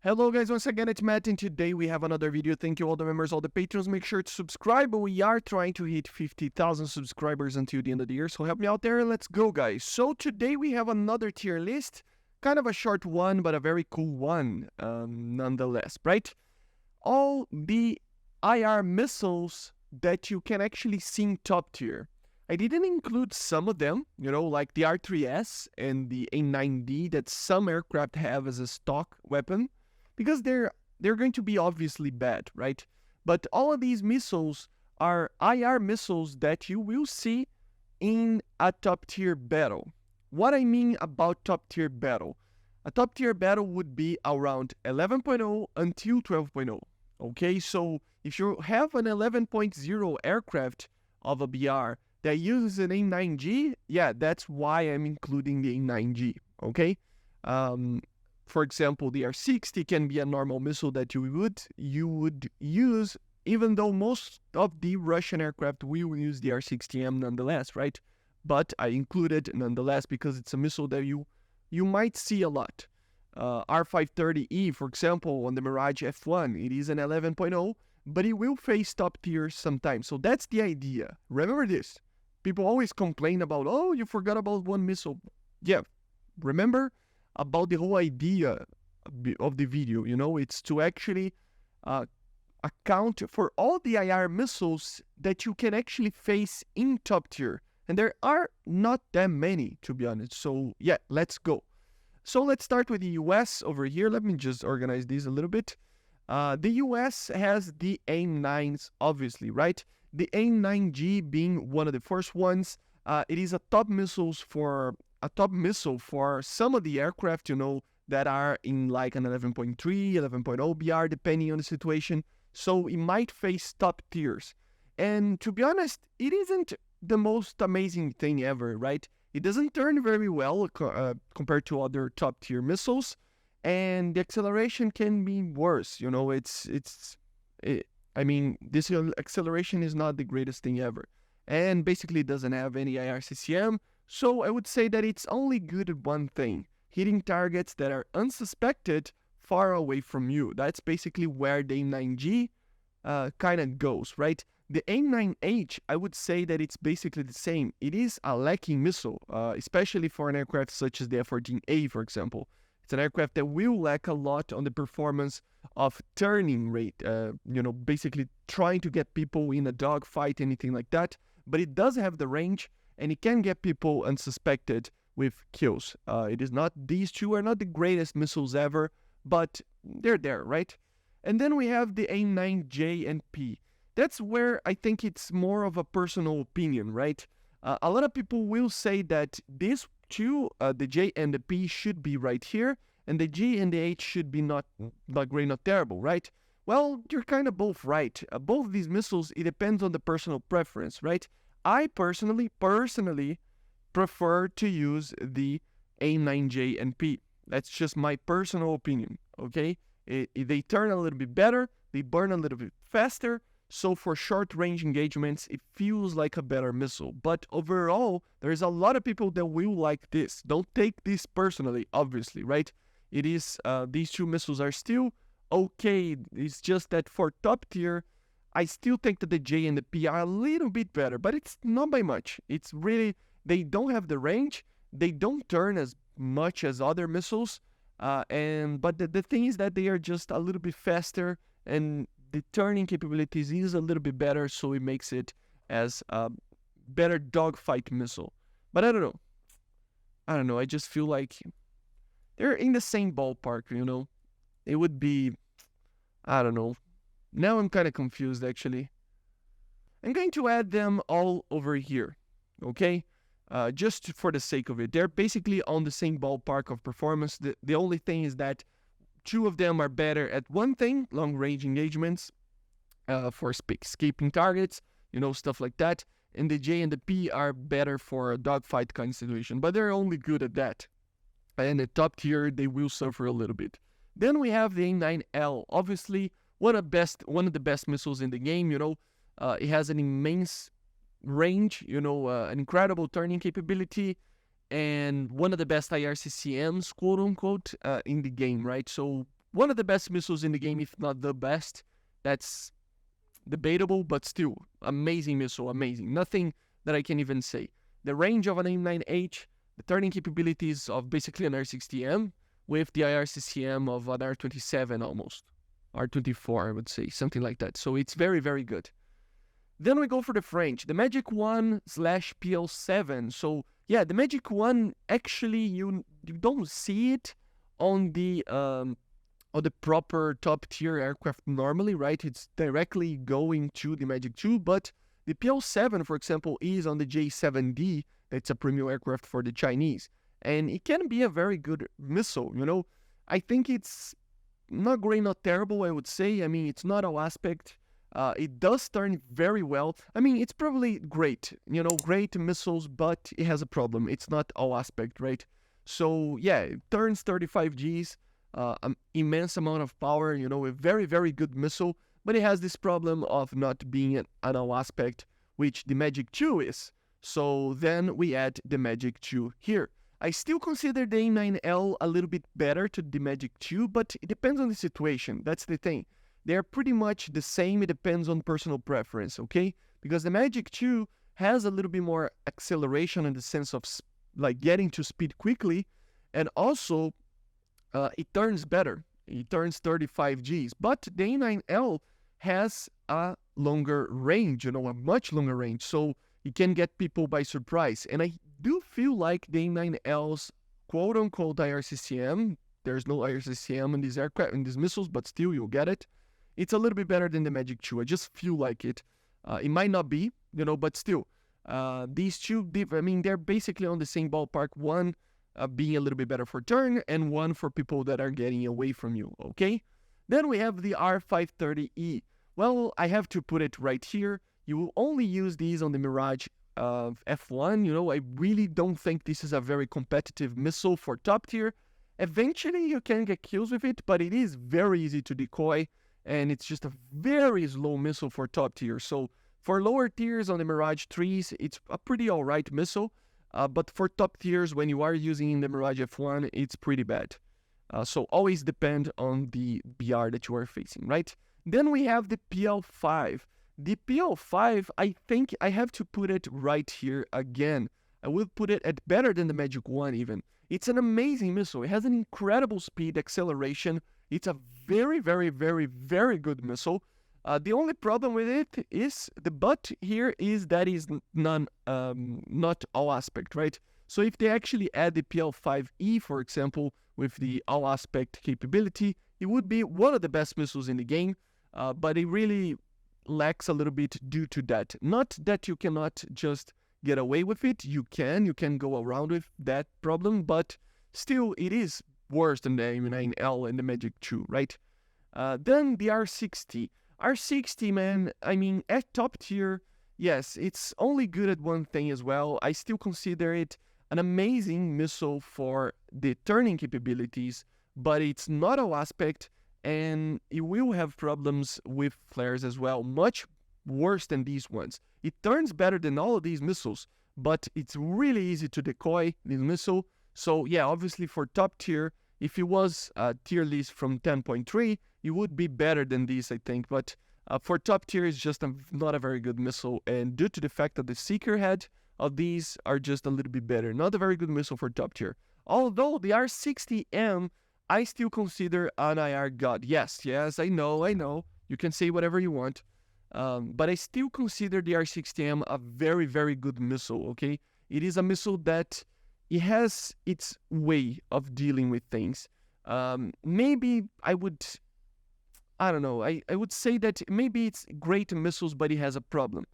Hello guys, once again it's Matt, and today we have another video. Thank you all the members, all the patrons. Make sure to subscribe. We are trying to hit 50,000 subscribers until the end of the year, so help me out there and let's go guys. So today we have another tier list, kind of a short one but a very cool one nonetheless, right? All the IR missiles that you can actually see in top tier. I didn't include some of them, like the R3S and the A9D that some aircraft have as a stock weapon, because they're going to be obviously bad, right? But all of these missiles are IR missiles that you will see in a top tier battle. What I mean about top tier battle? A top tier battle would be around 11.0 until 12.0. Okay, so if you have an 11.0 aircraft of a BR that uses an A9G, yeah, that's why I'm including the A9G, okay? For example, the R60 can be a normal missile that you would use, even though most of the Russian aircraft will use the R60M nonetheless, right? But I include it nonetheless because it's a missile that you might see a lot. R530E, for example, on the Mirage F1, it is an 11.0, but it will face top tier sometimes. So that's the idea. Remember this. People always complain about, oh, you forgot about one missile. Yeah, remember about the whole idea of the video, it's to actually account for all the IR missiles that you can actually face in top tier. And there are not that many, to be honest. So yeah, let's go. So let's start with the US over here. Let me just organize these a little bit. The US has the A9s, obviously, right? The A9G being one of the first ones. It is a top missile for some of the aircraft, that are in like an 11.3, 11.0 BR, depending on the situation. So it might face top tiers. And to be honest, it isn't the most amazing thing ever, right? It doesn't turn very well compared to other top tier missiles, and the acceleration can be worse. This acceleration is not the greatest thing ever, and basically it doesn't have any IRCCM. So I would say that it's only good at one thing: hitting targets that are unsuspected far away from you. That's basically where the A9G kind of goes, right? The A9H, I would say that it's basically the same. It is a lacking missile, especially for an aircraft such as the F-14A, for example. It's an aircraft that will lack a lot on the performance of turning rate, basically trying to get people in a dogfight, anything like that. But it does have the range, and it can get people unsuspected with kills. These two are not the greatest missiles ever, but they're there, right? And then we have the A9J and P. That's where I think it's more of a personal opinion, right? A lot of people will say that these two, the J and the P, should be right here, and the G and the H should be not great, not terrible, right? Well, you're kind of both right. Both these missiles, it depends on the personal preference, right? I personally prefer to use the A9J and P. That's just my personal opinion, okay? They turn a little bit better, they burn a little bit faster. So for short-range engagements, it feels like a better missile. But overall, there's a lot of people that will like this. Don't take this personally, obviously, right? It is, these two missiles are still okay. It's just that for top tier, I still think that the J and the P are a little bit better, but it's not by much. It's really, they don't have the range. They don't turn as much as other missiles. But the thing is that they are just a little bit faster, and the turning capabilities is a little bit better, so it makes it as a better dogfight missile. But I don't know. I just feel like they're in the same ballpark, It would be, I don't know. Now I'm kind of confused, actually. I'm going to add them all over here, okay? Just for the sake of it. They're basically on the same ballpark of performance. The only thing is that two of them are better at one thing, long-range engagements, for escaping targets, stuff like that. And the J and the P are better for a dogfight kind of situation, but they're only good at that. And at top tier, they will suffer a little bit. Then we have the A9L, obviously one of the best missiles in the game. It has an immense range, an incredible turning capability, and one of the best IRCCMs, quote unquote, in the game, right? So one of the best missiles in the game, if not the best. That's debatable, but still, amazing missile, amazing. Nothing that I can even say. The range of an AIM-9H, the turning capabilities of basically an R60M with the IRCCM of an R27 almost. R24, I would say, something like that. So it's very, very good. Then we go for the French, the Magic 1/PL7. So yeah, the Magic 1, actually, you don't see it on the proper top tier aircraft normally, right? It's directly going to the Magic 2, but the PL7, for example, is on the J7D. That's a premium aircraft for the Chinese. And it can be a very good missile, you know. I think it's not great, not terrible, I would say. I mean, it's not all aspect. It does turn very well. I mean, it's probably great, you know, great missiles, but it has a problem. It's not all aspect, right? So yeah, it turns 35 Gs, an immense amount of power, you know, a very, very good missile, but it has this problem of not being an all aspect, which the Magic 2 is. So then we add the Magic 2 here. I still consider the A9L a little bit better to the Magic 2, but it depends on the situation. That's the thing. They're pretty much the same. It depends on personal preference, okay? Because the Magic 2 has a little bit more acceleration in the sense of like getting to speed quickly, and also it turns better. It turns 35 Gs. But the A9L has a longer range, you know, a much longer range. So it can get people by surprise. And I do feel like the A9L's quote-unquote IRCCM, there's no IRCCM in these aircraft, in these missiles, but still you'll get it. It's a little bit better than the Magic 2. I just feel like it. It might not be, you know, but still. These two, I mean, they're basically on the same ballpark. One being a little bit better for turn, and one for people that are getting away from you, okay? Then we have the R530E. Well, I have to put it right here. You will only use these on the Mirage F1. You know, I really don't think this is a very competitive missile for top tier. Eventually, you can get kills with it, but it is very easy to decoy, and it's just a very slow missile for top tier. So for lower tiers on the Mirage 3s, it's a pretty alright missile, but for top tiers, when you are using the Mirage F1, it's pretty bad. So always depend on the BR that you are facing, right? Then we have the PL5. The PL5, I think I have to put it right here again. I will put it at better than the Magic 1 even. It's an amazing missile. It has an incredible speed, acceleration. It's a very, very, very, very good missile. The only problem with it is, the but here is that is not all aspect, right? So if they actually add the PL5E, for example, with the all aspect capability, it would be one of the best missiles in the game, but it really lacks a little bit due to that. Not that you cannot just get away with it. You can go around with that problem, but still it is worse than the AIM-9L and the Magic 2, right? Then the R60. R60, man, I mean, at top tier, yes, it's only good at one thing as well. I still consider it an amazing missile for the turning capabilities, but it's not all aspect, and it will have problems with flares as well, much worse than these ones. It turns better than all of these missiles, but it's really easy to decoy this missile. So yeah, obviously for top tier, if it was a tier list from 10.3, it would be better than these, I think. But for top tier, it's just not a very good missile. And due to the fact that the seeker head of these are just a little bit better. Not a very good missile for top tier. Although the R60M, I still consider an IR god. Yes, I know. You can say whatever you want. But I still consider the R60M a very, very good missile, okay? It is a missile that it has its way of dealing with things. Maybe I would say that maybe it's great missiles, but it has a problem.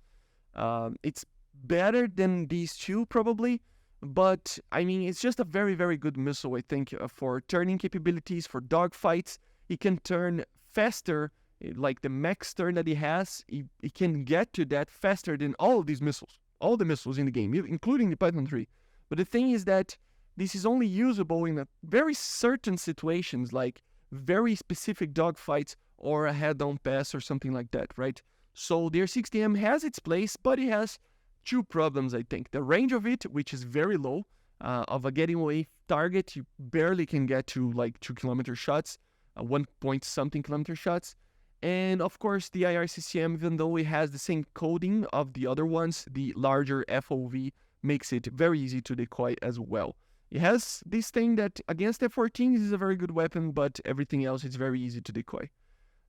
It's better than these two, probably, but I mean, it's just a very, very good missile, I think, for turning capabilities, for dogfights. It can turn faster, like the max turn that it has, it can get to that faster than all of these missiles, all the missiles in the game, including the Python 3. But the thing is that this is only usable in a very certain situations, like very specific dogfights or a head-on pass or something like that, right? So the R60M has its place, but it has two problems, I think. The range of it, which is very low, of a getting away target, you barely can get to like 2 kilometer shots. 1 point something kilometer shots. And of course, the IRCCM, even though it has the same coding of the other ones, the larger FOV makes it very easy to decoy as well. It has this thing that against F-14 is a very good weapon, but everything else is very easy to decoy.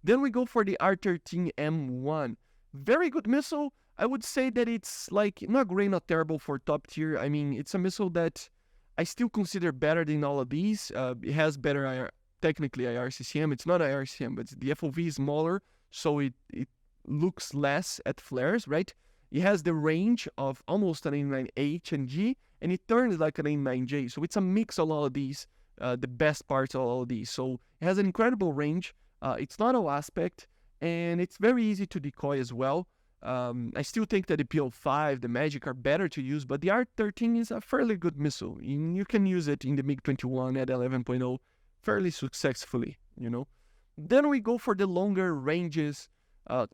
Then we go for the R13M1. Very good missile. I would say that it's like not great, not terrible for top tier. I mean, it's a missile that I still consider better than all of these. It has better technically IRCCM. It's not IRCCM, but the FOV is smaller, so it looks less at flares, right? It has the range of almost an 89H and G, and it turns like an 89J. So it's a mix of all of these, the best parts of all of these. So it has an incredible range. It's not all aspect, and it's very easy to decoy as well. I still think that the PL5, the MatAWG are better to use, but the R13 is a fairly good missile. You can use it in the MiG-21 at 11.0 fairly successfully, you know. Then we go for the longer ranges,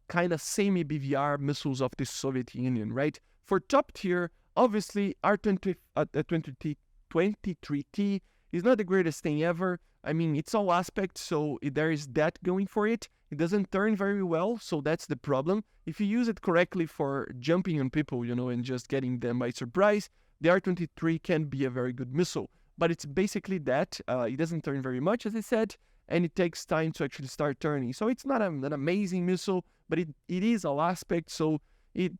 kind of semi-BVR missiles of the Soviet Union, right? For top tier, obviously, R23T is not the greatest thing ever. I mean, it's all aspects, so there is that going for it. It doesn't turn very well, so that's the problem. If you use it correctly for jumping on people, you know, and just getting them by surprise, the R23 can be a very good missile. But it's basically that. It doesn't turn very much, as I said, and it takes time to actually start turning. So it's not an amazing missile, but it is all aspect, so it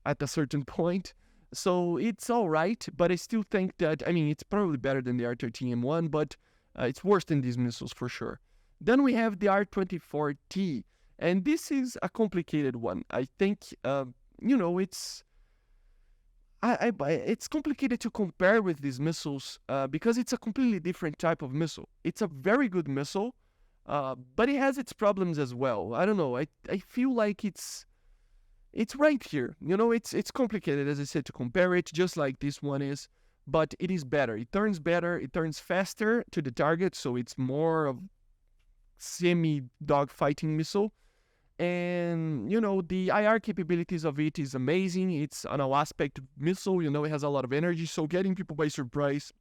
at a certain point. So it's all right, but I still think that, I mean, it's probably better than the R13M1, but it's worse than these missiles for sure. Then we have the R24T, and this is a complicated one. I think, you know, it's complicated to compare with these missiles because it's a completely different type of missile. It's a very good missile, but it has its problems as well. I don't know. I feel like it's right here. You know, it's complicated, as I said, to compare it, just like this one is, but it is better. It turns better. It turns faster to the target, so it's more of semi-dogfighting missile. And, you know, the IR capabilities of it is amazing. It's an all-aspect missile. You know, it has a lot of energy, so getting people by surprise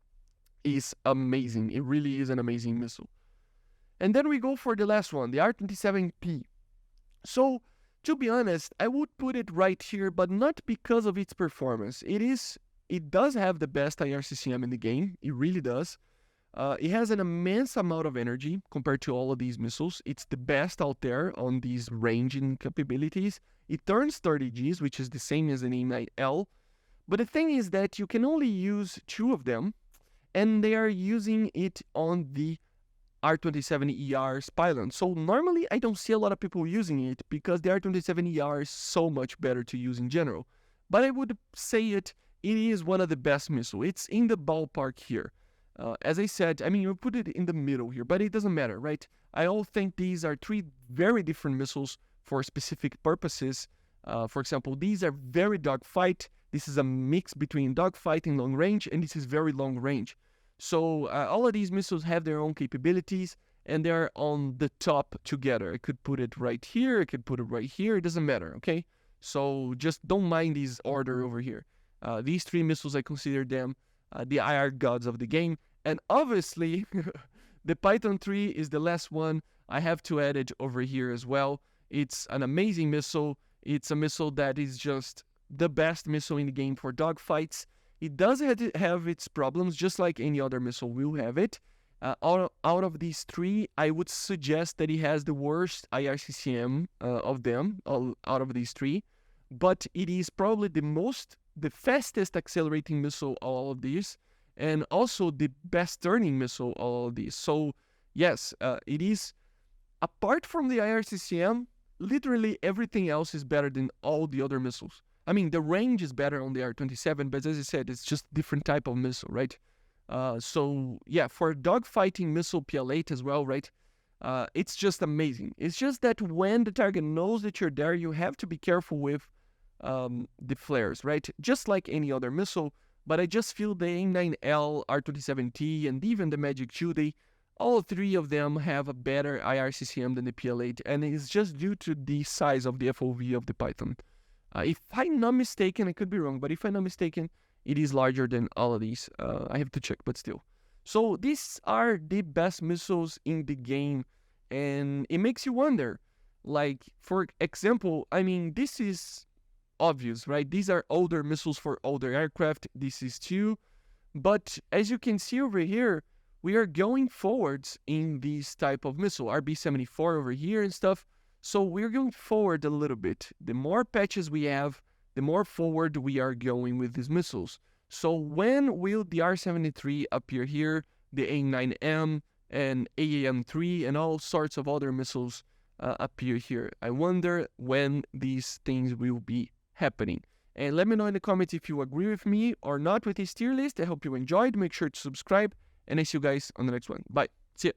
is amazing. It really is an amazing missile. And then we go for the last one, the R27P. So, to be honest, I would put it right here, but not because of its performance. It does have the best IRCCM in the game. It really does. It has an immense amount of energy compared to all of these missiles. It's the best out there on these ranging capabilities. It turns 30 Gs, which is the same as an A9L. But the thing is that you can only use 2 of them, and they are using it on the R27ER Spylon. So normally I don't see a lot of people using it because the R27ER is so much better to use in general. But I would say it is one of the best missiles. It's in the ballpark here. As I said, I mean, you put it in the middle here, but it doesn't matter, right? I all think these are 3 very different missiles for specific purposes. For example, these are very dogfight. This is a mix between dogfight and long range, and this is very long range. So all of these missiles have their own capabilities, and they're on the top together. I could put it right here. I could put it right here. It doesn't matter, okay? So just don't mind this order over here. These 3 missiles, I consider them the IR gods of the game. And obviously, the Python 3 is the last one. I have to add it over here as well. It's an amazing missile. It's a missile that is just the best missile in the game for dogfights. It does have its problems, just like any other missile will have it. Out of these 3, I would suggest that it has the worst IRCCM of them, out of these 3. But it is probably the fastest accelerating missile of all of these, and also the best turning missile of all of these. So, yes, it is, apart from the IRCCM, literally everything else is better than all the other missiles. I mean, the range is better on the R27, but as I said, it's just different type of missile, right? So, yeah, for dogfighting missile PL8 as well, right? It's just amazing. It's just that when the target knows that you're there, you have to be careful with the flares, right? Just like any other missile, but I just feel the A9L, R27T, and even the MatAWG Ajude, all 3 of them have a better IRCCM than the PL8, and it's just due to the size of the FOV of the Python. If I'm not mistaken, I could be wrong, but if I'm not mistaken, it is larger than all of these. I have to check, but still. So these are the best missiles in the game, And it makes you wonder, like, for example, I mean, this is obvious, right? These are older missiles for older aircraft. This is too. But as you can see over here, we are going forwards in this type of missile, RB-74 over here and stuff. So we're going forward a little bit. The more patches we have, the more forward we are going with these missiles. So when will the R-73 appear here, the A9M and AAM-3 and all sorts of other missiles appear here? I wonder when these things will be happening. And let me know in the comments if you agree with me or not with this tier list. I hope you enjoyed. Make sure to subscribe, and I see you guys on the next one. Bye.